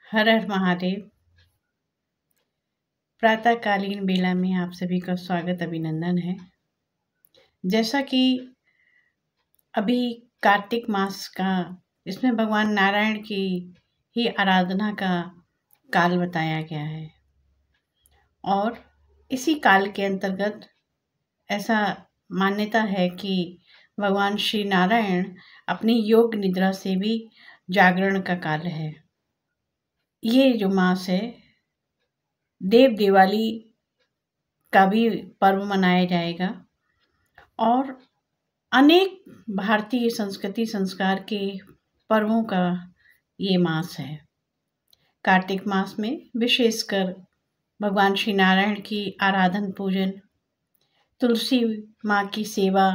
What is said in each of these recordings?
हर हर महादेव। प्रातःकालीन बेला में आप सभी का स्वागत अभिनंदन है। जैसा कि अभी कार्तिक मास का इसमें भगवान नारायण की ही आराधना का काल बताया गया है और इसी काल के अंतर्गत ऐसा मान्यता है कि भगवान श्री नारायण अपनी योग निद्रा से भी जागरण का काल है। ये जो मास है देव दिवाली का भी पर्व मनाया जाएगा और अनेक भारतीय संस्कृति संस्कार के पर्वों का ये मास है। कार्तिक मास में विशेषकर भगवान श्री नारायण की आराधन पूजन, तुलसी माँ की सेवा,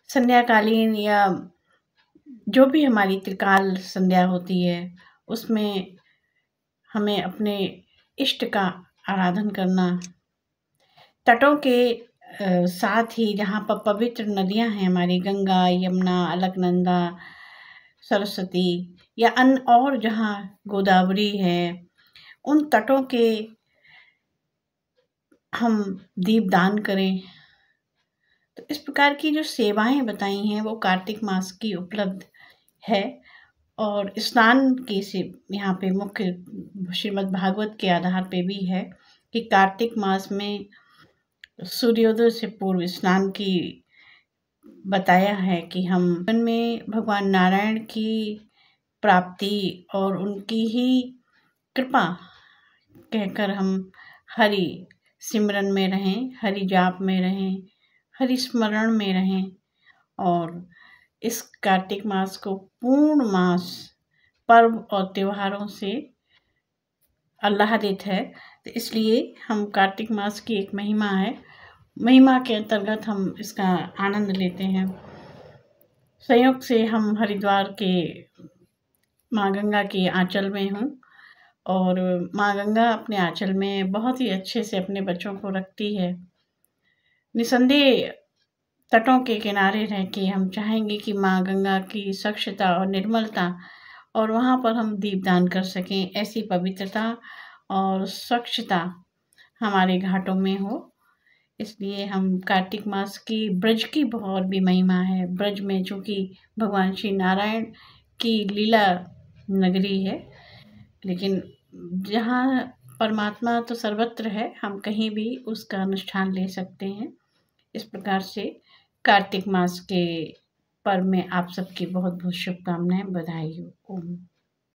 संध्याकालीन या जो भी हमारी त्रिकाल संध्या होती है उसमें हमें अपने इष्ट का आराधन करना, तटों के साथ ही जहाँ पर पवित्र नदियाँ हैं हमारी गंगा, यमुना, अलकनंदा, सरस्वती या अन्य और जहाँ गोदावरी है, उन तटों के हम दीपदान करें। तो इस प्रकार की जो सेवाएं बताई हैं वो कार्तिक मास की उपलब्ध है। और स्नान की से यहाँ पे मुख्य श्रीमद् भागवत के आधार पे भी है कि कार्तिक मास में सूर्योदय से पूर्व स्नान की बताया है कि हम जीवन में भगवान नारायण की प्राप्ति और उनकी ही कृपा कहकर हम हरि सिमरन में रहें, हरि जाप में रहें, हरि स्मरण में रहें और इस कार्तिक मास को पूर्ण मास पर्व और त्योहारों से आह्लादित है। तो इसलिए हम कार्तिक मास की एक महिमा के अंतर्गत हम इसका आनंद लेते हैं। संयोग से हम हरिद्वार के माँ गंगा के आंचल में हूँ और माँ गंगा अपने आंचल में बहुत ही अच्छे से अपने बच्चों को रखती है। निसंदेह तटों के किनारे रह के हम चाहेंगे कि माँ गंगा की स्वच्छता और निर्मलता और वहाँ पर हम दीपदान कर सकें, ऐसी पवित्रता और स्वच्छता हमारे घाटों में हो। इसलिए हम कार्तिक मास की ब्रज की बहुत भी महिमा है। ब्रज में चूँकि भगवान श्री नारायण की लीला नगरी है, लेकिन जहाँ परमात्मा तो सर्वत्र है, हम कहीं भी उसका अनुष्ठान ले सकते हैं। इस प्रकार से कार्तिक मास के पर्व में आप सबकी बहुत बहुत शुभकामनाएं, बधाई हो। ओम।